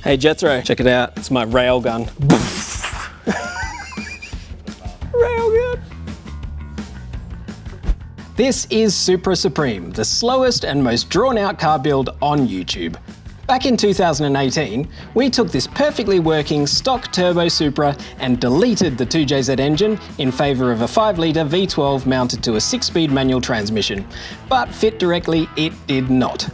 Hey Jethro, check it out. It's my railgun. Railgun. This is Supra Supreme, the slowest and most drawn out car build on YouTube. Back in 2018, we took this perfectly working stock turbo Supra and deleted the 2JZ engine in favour of a 5-litre V12 mounted to a 6-speed manual transmission, but fit directly it did not.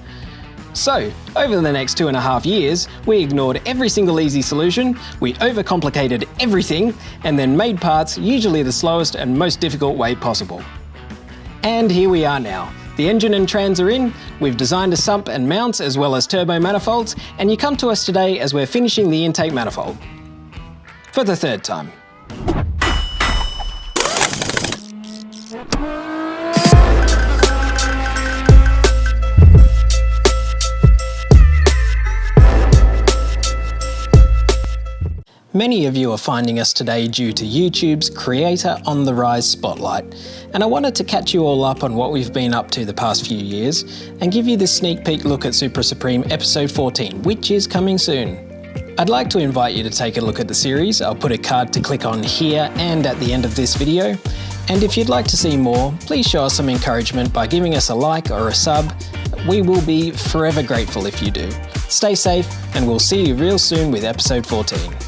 So, over the next 2.5 years, we ignored every single easy solution, we overcomplicated everything, and then made parts usually the slowest and most difficult way possible. And here we are now. The engine and trans are in, we've designed a sump and mounts as well as turbo manifolds, and you come to us today as we're finishing the intake manifold. For the third time. Many of you are finding us today due to YouTube's Creator on the Rise spotlight, and I wanted to catch you all up on what we've been up to the past few years and give you this sneak peek look at Supra Supreme episode 14, which is coming soon. I'd like to invite you to take a look at the series. I'll put a card to click on here and at the end of this video, and if you'd like to see more, please show us some encouragement by giving us a like or a sub. We will be forever grateful if you do. Stay safe, and we'll see you real soon with episode 14.